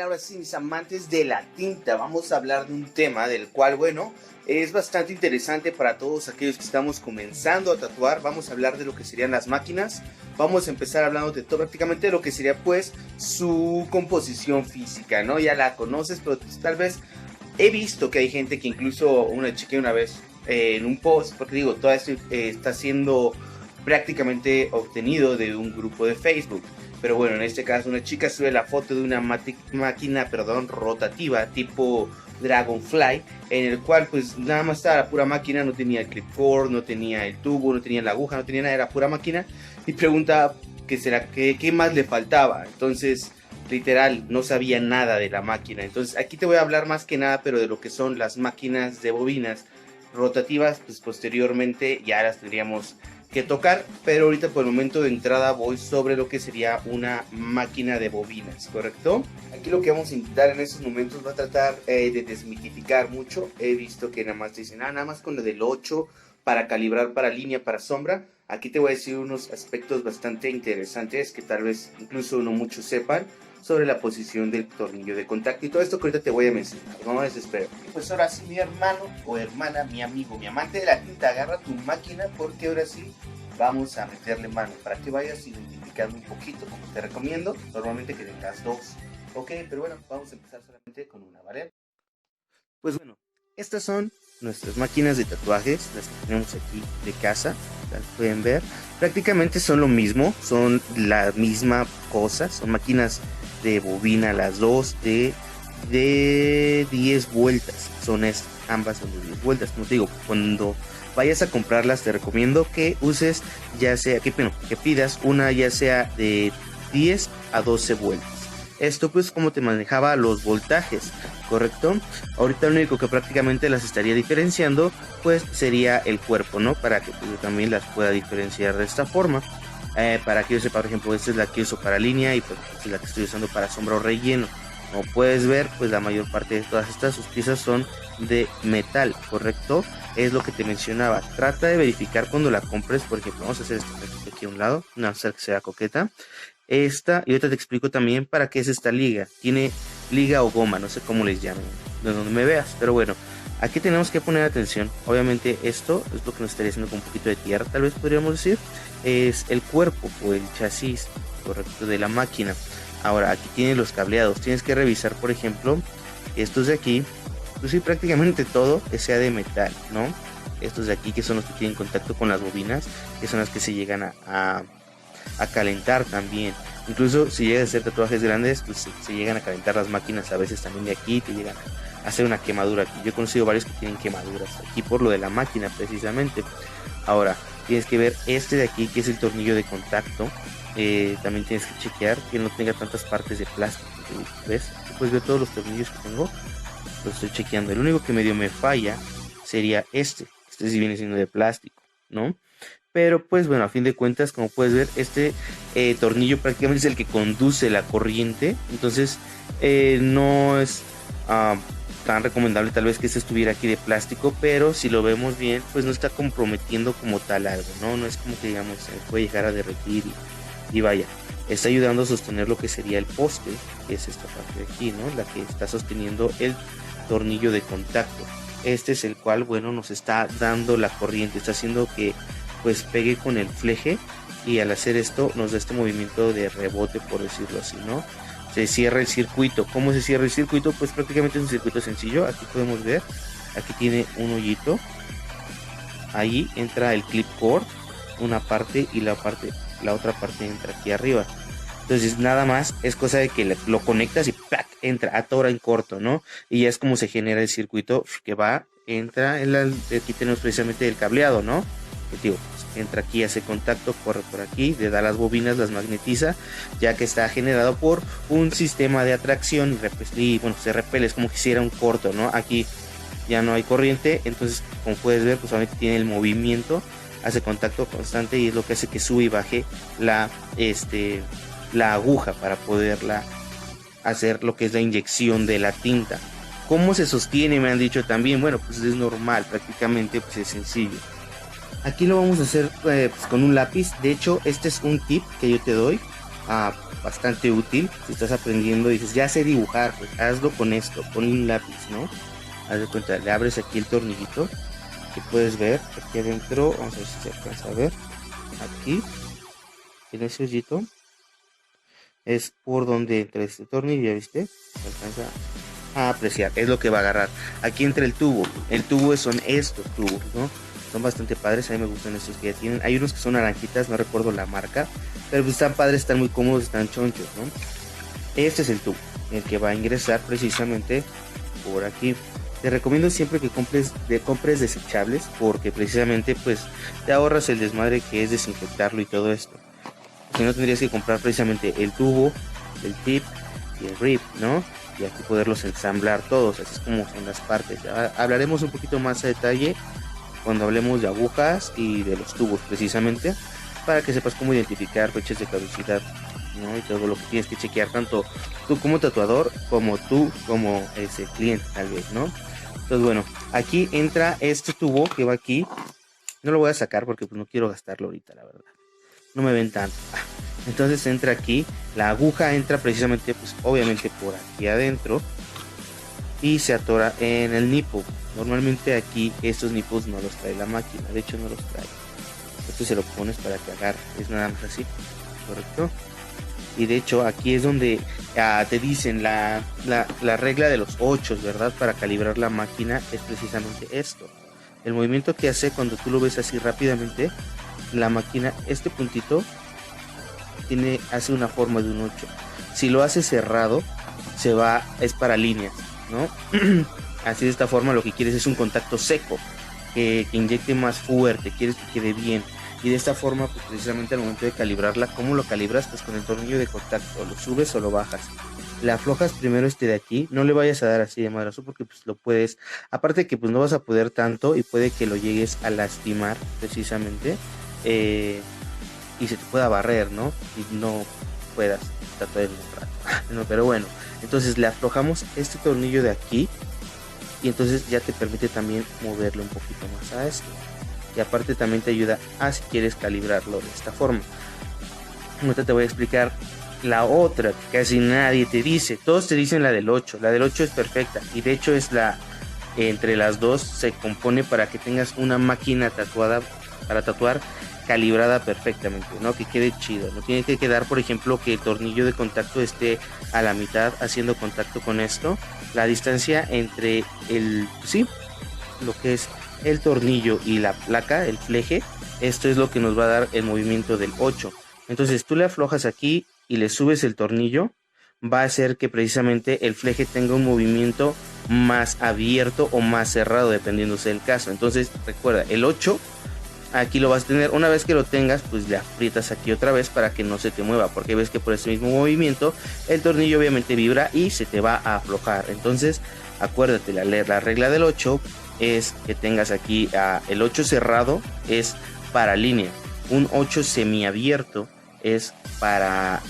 ahora sí, mis amantes de la tinta, vamos a hablar de un tema del cual, bueno, es bastante interesante para todos aquellos que estamos comenzando a tatuar. Vamos a hablar de lo que serían las máquinas. Vamos a empezar hablando de todo, prácticamente de lo que sería pues su composición física, ¿no? Ya la conoces, pero tal vez he visto que hay gente que incluso, una chequeé una vez en un post, porque digo, todo esto está siendo prácticamente obtenido de un grupo de Facebook. Pero bueno, en este caso una chica sube la foto de una máquina rotativa tipo Dragonfly, en el cual pues nada más estaba la pura máquina, no tenía el clipboard, no tenía el tubo, no tenía la aguja, no tenía nada, era pura máquina, y pregunta qué más le faltaba. Entonces literal no sabía nada de la máquina. Entonces aquí te voy a hablar más que nada pero de lo que son las máquinas de bobinas rotativas. Pues posteriormente ya las tendríamos que tocar, pero ahorita por el momento de entrada voy sobre lo que sería una máquina de bobinas, ¿correcto? Aquí lo que vamos a intentar en estos momentos va a tratar de desmitificar mucho. He visto que nada más dicen, nada más con lo del 8 para calibrar, para línea, para sombra. Aquí te voy a decir unos aspectos bastante interesantes que tal vez incluso no muchos sepan sobre la posición del tornillo de contacto y todo esto que ahorita te voy a mencionar. No me desespero. Y pues ahora sí, mi hermano o hermana, mi amigo, mi amante de la tinta, agarra tu máquina porque ahora sí vamos a meterle mano para que vayas identificando un poquito, como te recomiendo, normalmente que tengas dos. Ok, pero bueno, vamos a empezar solamente con una, ¿vale? Pues bueno, estas son nuestras máquinas de tatuajes, las que tenemos aquí de casa, las pueden ver. Prácticamente son lo mismo, son la misma cosa, son máquinas de bobina las dos de 10 vueltas, son ambas son de 10 vueltas. Como te digo, cuando vayas a comprarlas te recomiendo que uses ya sea, que pidas una ya sea de 10 a 12 vueltas. Esto pues como te manejaba los voltajes, ¿correcto? Ahorita lo único que prácticamente las estaría diferenciando pues sería el cuerpo, ¿no? Para que pues, yo también las pueda diferenciar de esta forma. Para que yo sepa, por ejemplo, esta es la que uso para línea y pues esta es la que estoy usando para sombra o relleno. Como puedes ver, pues la mayor parte de todas estas sus piezas son de metal, ¿correcto? Es lo que te mencionaba. Trata de verificar cuando la compres, por ejemplo, vamos a hacer esto aquí a un lado, no hacer que sea coqueta. Esta, y ahorita te explico también para qué es esta liga. Tiene liga o goma, no sé cómo les llaman, de donde me veas, pero bueno. Aquí tenemos que poner atención. Obviamente esto es lo que nos estaría haciendo con un poquito de tierra, tal vez podríamos decir. Es el cuerpo o el chasis, correcto, de la máquina. Ahora aquí tienes los cableados. Tienes que revisar, por ejemplo, estos de aquí. Pues sí, prácticamente todo que sea de metal, ¿no? Estos de aquí que son los que tienen contacto con las bobinas, que son las que se llegan a calentar también. Incluso si llegas a hacer tatuajes grandes, pues se llegan a calentar las máquinas a veces también de aquí, te llegan a hacer una quemadura aquí. Yo he conocido varios que tienen quemaduras aquí por lo de la máquina precisamente. Ahora tienes que ver este de aquí que es el tornillo de contacto. También tienes que chequear que no tenga tantas partes de plástico. ¿Ves? Puedes ver todos los tornillos que tengo. Los estoy chequeando. El único que medio me falla sería este. Este sí viene siendo de plástico, ¿no? Pero pues bueno, a fin de cuentas, como puedes ver, este tornillo prácticamente es el que conduce la corriente. Entonces no es tan recomendable tal vez que este estuviera aquí de plástico, pero si lo vemos bien, pues no está comprometiendo como tal algo, ¿no? No es como que digamos se puede llegar a derretir y vaya, está ayudando a sostener lo que sería el poste, que es esta parte de aquí, ¿no? La que está sosteniendo el tornillo de contacto. Este es el cual, bueno, nos está dando la corriente, está haciendo que pues pegue con el fleje y al hacer esto nos da este movimiento de rebote, por decirlo así, ¿no? Se cierra el circuito. ¿Cómo se cierra el circuito? Pues prácticamente es un circuito sencillo. Aquí podemos ver, aquí tiene un hoyito, ahí entra el clip cord, una parte y la otra parte entra aquí arriba. Entonces nada más es cosa de que lo conectas y ¡pac! Entra, atora en corto, ¿no? Y ya es como se genera el circuito que entra aquí tenemos precisamente el cableado, ¿no? Que digo, pues, entra aquí, hace contacto, corre por aquí, le da las bobinas, las magnetiza, ya que está generado por un sistema de atracción y bueno, se repele, es como que hiciera un corto, ¿no? Aquí ya no hay corriente, entonces como puedes ver, pues solamente tiene el movimiento, hace contacto constante y es lo que hace que sube y baje la aguja para poderla hacer lo que es la inyección de la tinta. ¿Cómo se sostiene? Me han dicho también. Bueno, pues es normal, prácticamente pues es sencillo. Aquí lo vamos a hacer pues, con un lápiz. De hecho, este es un tip que yo te doy. bastante útil. Si estás aprendiendo y dices, ya sé dibujar, pues hazlo con esto, con un lápiz, ¿no? Haz de cuenta, le abres aquí el tornillito que puedes ver aquí adentro. Vamos a ver si se alcanza a ver. Aquí, en ese hoyito, es por donde entra este tornillo, ¿ya viste? Se alcanza a apreciar, es lo que va a agarrar. Aquí entra el tubo. El tubo son estos tubos, ¿no? Son bastante padres, a mí me gustan estos que ya tienen. Hay unos que son naranjitas, no recuerdo la marca, pero pues están padres, están muy cómodos, están chonchos, ¿no? Este es el tubo, el que va a ingresar precisamente por aquí. Te recomiendo siempre que compres desechables, porque precisamente pues te ahorras el desmadre que es desinfectarlo y todo esto. Si no, tendrías que comprar precisamente el tubo, el tip y el rib, ¿no? Y aquí poderlos ensamblar todos, así es como son las partes. Hablaremos un poquito más a detalle cuando hablemos de agujas y de los tubos precisamente, para que sepas cómo identificar fechas de caducidad, ¿no? Y todo lo que tienes que chequear, tanto tú como tatuador, como tú como ese cliente tal vez, ¿no? Entonces bueno, aquí entra este tubo que va aquí. No lo voy a sacar porque pues no quiero gastarlo ahorita, la verdad. No me ven tanto. Entonces entra aquí, la aguja entra precisamente, pues obviamente por aquí adentro y se atora en el nipo. Normalmente aquí estos nipos no los trae la máquina, de hecho no los trae. Esto se lo pones para que agarre, es nada más así, ¿correcto? Y de hecho aquí es donde te dicen la regla de los 8, ¿verdad? Para calibrar la máquina es precisamente esto. El movimiento que hace cuando tú lo ves así rápidamente, la máquina, este puntito hace una forma de un 8. Si lo hace cerrado, es para líneas, ¿no? Así de esta forma lo que quieres es un contacto seco, que inyecte más fuerte, quieres que quede bien. Y de esta forma, pues precisamente al momento de calibrarla, ¿cómo lo calibras? Pues con el tornillo de contacto, lo subes o lo bajas. Le aflojas primero este de aquí, no le vayas a dar así de madrazo porque pues lo puedes, aparte que pues no vas a poder tanto y puede que lo llegues a lastimar precisamente, y se te pueda barrer, ¿no? Y no puedas tatuar en un rato. No, pero bueno, entonces le aflojamos este tornillo de aquí y entonces ya te permite también moverlo un poquito más a esto. Y aparte también te ayuda a si quieres calibrarlo de esta forma. Ahorita te voy a explicar la otra que casi nadie te dice. Todos te dicen la del 8. La del 8 es perfecta y de hecho es entre las dos se compone para que tengas una máquina tatuada para tatuar calibrada perfectamente, ¿no? Que quede chido. No tiene que quedar, por ejemplo, que el tornillo de contacto esté a la mitad haciendo contacto con esto. La distancia entre lo que es el tornillo y la placa, el fleje, esto es lo que nos va a dar el movimiento del 8. Entonces tú le aflojas aquí y le subes el tornillo, va a hacer que precisamente el fleje tenga un movimiento más abierto o más cerrado, dependiéndose del caso. Entonces recuerda, el 8 aquí lo vas a tener. Una vez que lo tengas, pues le aprietas aquí otra vez para que no se te mueva, porque ves que por ese mismo movimiento el tornillo obviamente vibra y se te va a aflojar. Entonces acuérdate, la regla del 8 es que tengas aquí el 8 cerrado es para línea, un 8 semiabierto es para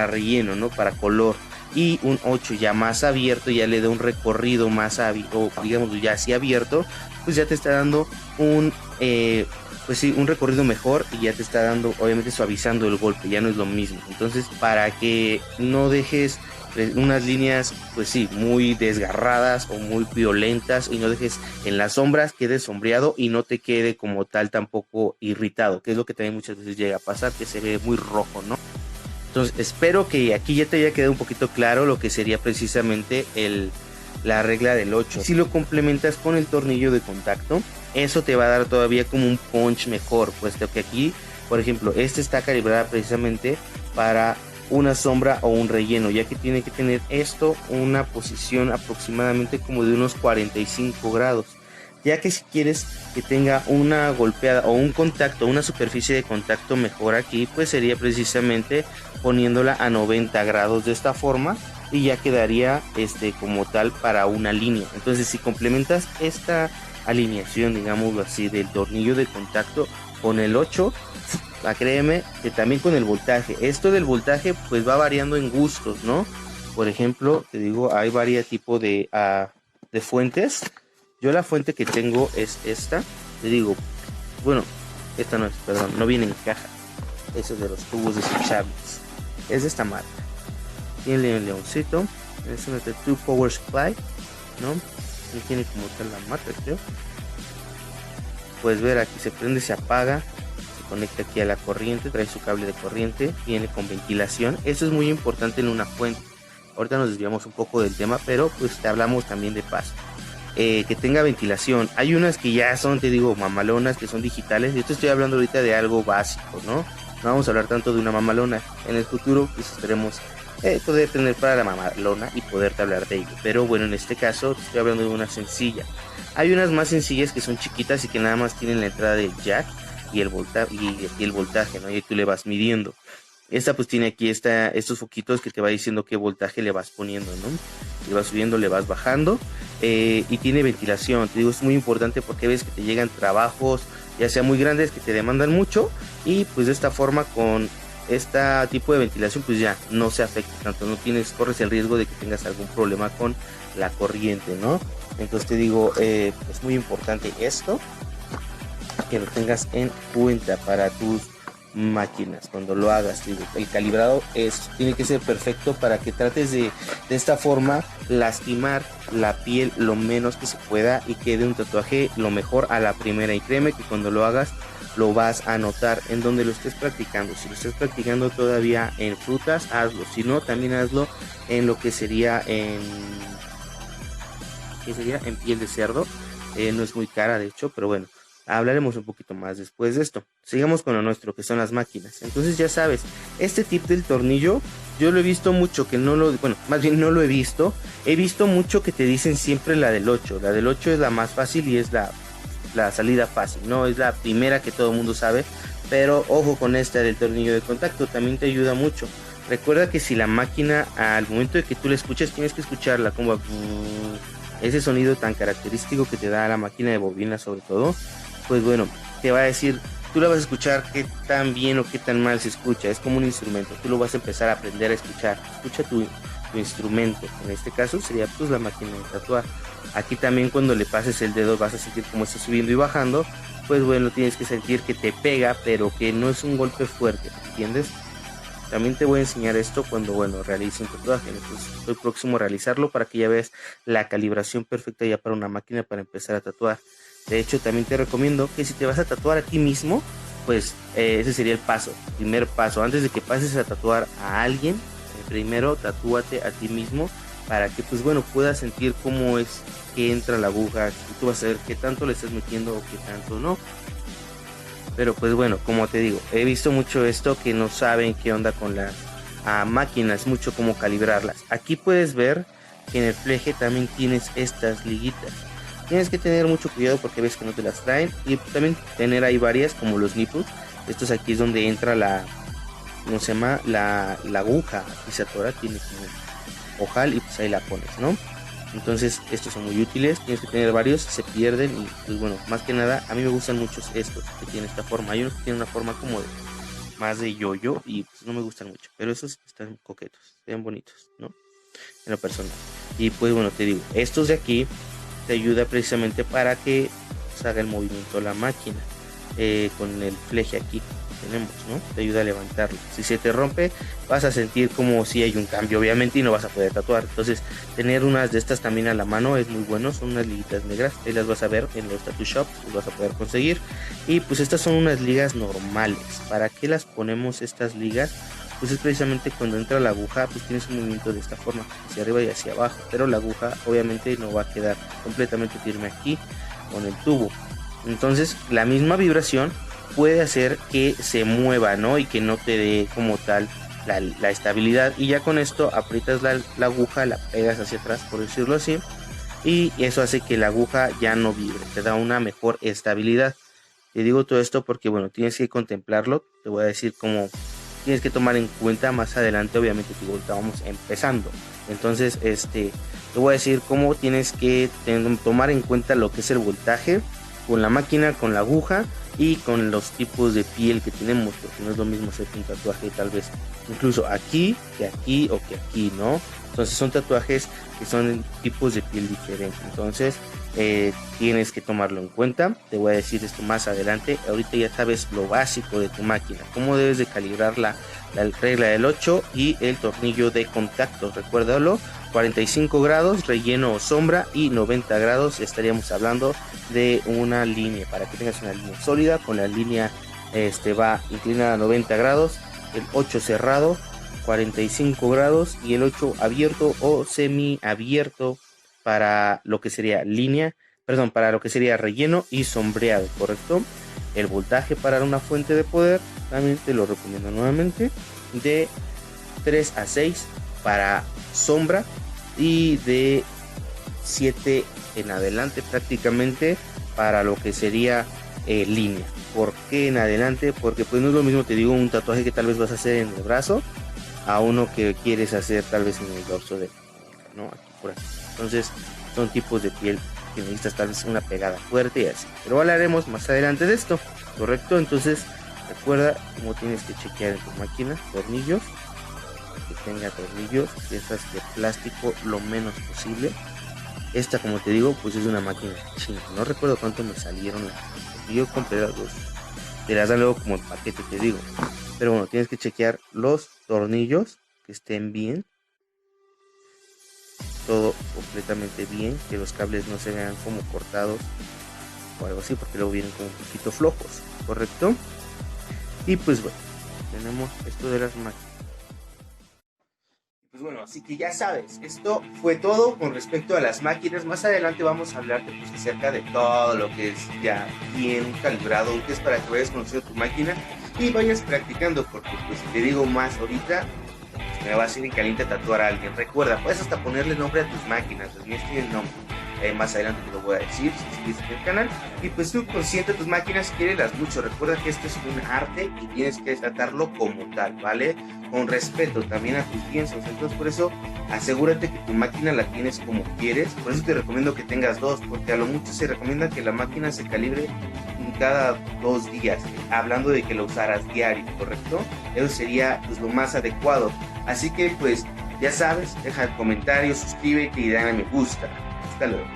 relleno, ¿no? Para color. Y un 8 ya más abierto ya le da un recorrido más o digamos ya así abierto, pues ya te está dando un recorrido mejor y ya te está dando, obviamente suavizando el golpe, ya no es lo mismo. Entonces, para que no dejes unas líneas, pues sí, muy desgarradas o muy violentas y no dejes en las sombras, quede sombreado y no te quede como tal tampoco irritado, que es lo que también muchas veces llega a pasar, que se ve muy rojo, ¿no? Entonces, espero que aquí ya te haya quedado un poquito claro lo que sería precisamente la regla del 8. Si lo complementas con el tornillo de contacto, eso te va a dar todavía como un punch mejor, puesto que aquí, por ejemplo, este está calibrada precisamente para una sombra o un relleno, ya que tiene que tener esto una posición aproximadamente como de unos 45 grados, ya que si quieres que tenga una golpeada o un contacto, una superficie de contacto mejor aquí, pues sería precisamente poniéndola a 90 grados de esta forma y ya quedaría como tal para una línea. Entonces si complementas esta alineación, digámoslo así, del tornillo de contacto con el 8, créeme que también con el voltaje, esto del voltaje pues va variando en gustos, ¿no? Por ejemplo, te digo, hay varios tipos de fuentes. Yo la fuente que tengo es esta, te digo, bueno, esta no es, perdón, no viene en caja. Eso de los tubos desechables. Es de esta marca. Tiene el leoncito. Es una de True Power Supply, ¿no? No tiene como tal la marca, creo. Puedes ver aquí se prende, se apaga. Se conecta aquí a la corriente. Trae su cable de corriente. Viene con ventilación. Eso es muy importante en una fuente. Ahorita nos desviamos un poco del tema, pero pues te hablamos también de paso. Que tenga ventilación. Hay unas que ya son, te digo, mamalonas, que son digitales. Yo te estoy hablando ahorita de algo básico, ¿no? No vamos a hablar tanto de una mamalona. En el futuro pues esperemos poder tener para la mamalona y poderte hablar de ello. Pero bueno, en este caso te estoy hablando de una sencilla. Hay unas más sencillas que son chiquitas y que nada más tienen la entrada del jack y el voltaje, ¿no? Y tú le vas midiendo. Esta pues tiene aquí estos foquitos que te va diciendo qué voltaje le vas poniendo, ¿no? Le vas subiendo, le vas bajando. Y tiene ventilación. Te digo, es muy importante porque ves que te llegan trabajos, ya sea muy grandes, que te demandan mucho. Y pues de esta forma, con este tipo de ventilación, pues ya no se afecta tanto. Corres el riesgo de que tengas algún problema con la corriente, ¿no? Entonces te digo, es muy importante esto, que lo tengas en cuenta para tus máquinas cuando lo hagas. Digo, el calibrado tiene que ser perfecto para que trates de esta forma lastimar la piel lo menos que se pueda y quede un tatuaje lo mejor a la primera. Y créeme que cuando lo hagas lo vas a notar en donde lo estés practicando. Si lo estés practicando todavía en frutas, hazlo. Si no, también hazlo en lo que sería en piel de cerdo. No es muy cara, de hecho, pero bueno, hablaremos un poquito más después de esto. Sigamos con lo nuestro, que son las máquinas. Entonces ya sabes, este tip del tornillo, yo lo he visto mucho, no lo he visto. He visto mucho que te dicen siempre la del 8. La del 8 es la más fácil y es la salida fácil, ¿no? Es la primera que todo el mundo sabe. Pero ojo con esta del tornillo de contacto, también te ayuda mucho. Recuerda que si la máquina, al momento de que tú la escuches, tienes que escucharla como ese sonido tan característico que te da la máquina de bobina, sobre todo. Pues bueno, te va a decir, tú la vas a escuchar qué tan bien o qué tan mal se escucha. Es como un instrumento, tú lo vas a empezar a aprender a escuchar. Escucha tu instrumento, en este caso sería pues la máquina de tatuar. Aquí también cuando le pases el dedo vas a sentir cómo está subiendo y bajando. Pues bueno, tienes que sentir que te pega, pero que no es un golpe fuerte, ¿entiendes? También te voy a enseñar esto cuando, bueno, realice un tatuaje. Entonces, estoy próximo a realizarlo para que ya veas la calibración perfecta ya para una máquina para empezar a tatuar. De hecho, también te recomiendo que si te vas a tatuar a ti mismo, pues ese sería el primer paso. Antes de que pases a tatuar a alguien, primero tatúate a ti mismo para que, pues bueno, puedas sentir cómo es que entra la aguja. Y tú vas a ver qué tanto le estás metiendo o qué tanto no. Pero pues bueno, como te digo, he visto mucho esto que no saben qué onda con las máquinas, mucho cómo calibrarlas. Aquí puedes ver que en el fleje también tienes estas liguitas. Tienes que tener mucho cuidado porque ves que no te las traen. Y también tener ahí varias como los nipples. Estos aquí es donde entra la aguja. Aquí se atora, tiene como ojal y pues ahí la pones, ¿no? Entonces estos son muy útiles, tienes que tener varios, se pierden y pues bueno, más que nada a mí me gustan mucho estos que tienen esta forma. Hay unos que tienen una forma como más de yo-yo y pues no me gustan mucho, pero esos están coquetos, están bonitos, ¿no? En lo personal. Y pues bueno, te digo, estos de aquí te ayuda precisamente para que pues, haga el movimiento la máquina con el fleje aquí tenemos, ¿no? Te ayuda a levantarlo. Si se te rompe, vas a sentir como si hay un cambio, obviamente, y no vas a poder tatuar. Entonces, tener unas de estas también a la mano es muy bueno. Son unas liguitas negras, ahí las vas a ver en los tattoo shops, las vas a poder conseguir. Y pues estas son unas ligas normales. ¿Para qué las ponemos estas ligas? Pues es precisamente cuando entra la aguja, pues tienes un movimiento de esta forma, hacia arriba y hacia abajo. Pero la aguja obviamente no va a quedar completamente firme aquí con el tubo. Entonces, la misma vibración puede hacer que se mueva, ¿no? Y que no te dé como tal la estabilidad. Y ya con esto aprietas la aguja, la pegas hacia atrás, por decirlo así. Y eso hace que la aguja ya no vibre, te da una mejor estabilidad. Te digo todo esto porque, bueno, tienes que contemplarlo. Te voy a decir cómo tienes que tomar en cuenta más adelante. Obviamente, digo, estamos empezando. Entonces, te voy a decir cómo tienes que tomar en cuenta lo que es el voltaje con la máquina, con la aguja y con los tipos de piel que tenemos, porque no es lo mismo hacer un tatuaje tal vez incluso aquí que aquí o que aquí, ¿no? Entonces son tatuajes que son tipos de piel diferentes. Entonces tienes que tomarlo en cuenta. Te voy a decir esto más adelante. Ahorita ya sabes lo básico de tu máquina, cómo debes de calibrar la regla del 8 y el tornillo de contacto. Recuérdalo, 45 grados, relleno o sombra, y 90 grados estaríamos hablando de una línea, para que tengas una línea sólida. Con la línea va inclinada a 90 grados, el 8 cerrado, 45 grados, y el 8 abierto o semi abierto para lo que sería para lo que sería relleno y sombreado, ¿correcto? El voltaje para una fuente de poder, también te lo recomiendo nuevamente, de 3 a 6 para sombra, y de 7 en adelante prácticamente para lo que sería línea. ¿Por qué en adelante? Porque pues no es lo mismo, te digo, un tatuaje que tal vez vas a hacer en el brazo a uno que quieres hacer tal vez en el dorso de, ¿no? Aquí por aquí. Entonces son tipos de piel que necesitas tal vez una pegada fuerte y así, pero hablaremos más adelante de esto, ¿correcto? Entonces recuerda cómo tienes que chequear en tu máquina: tornillos, que tenga tornillos, piezas de plástico lo menos posible. Esta, como te digo, pues es una máquina china, no recuerdo cuánto me salieron, yo compré las dos, te las dan luego como el paquete, te digo, pero bueno, tienes que chequear los tornillos que estén bien, todo completamente bien, que los cables no se vean como cortados o algo así, porque luego vienen como un poquito flojos, ¿correcto? Y pues bueno, tenemos esto de las máquinas. Pues bueno, así que ya sabes, esto fue todo con respecto a las máquinas. Más adelante vamos a hablarte pues acerca de todo lo que es ya bien calibrado, que es para que vayas conociendo tu máquina y vayas practicando, porque pues si te digo más ahorita, pues me va a hacer en caliente tatuar a alguien. Recuerda, puedes hasta ponerle nombre a tus máquinas, los míos tienen nombre. Más adelante te lo voy a decir si sigues en el canal. Y pues tú consiente tus máquinas, quiérelas mucho. Recuerda que esto es un arte y tienes que tratarlo como tal, ¿vale? Con respeto también a tus piensos. Entonces por eso asegúrate que tu máquina la tienes como quieres. Por eso te recomiendo que tengas dos, porque a lo mucho se recomienda que la máquina se calibre cada 2 días, hablando de que lo usaras diario, ¿correcto? Eso sería pues lo más adecuado. Así que pues ya sabes, deja el comentario, suscríbete y dale a me gusta. Hasta luego.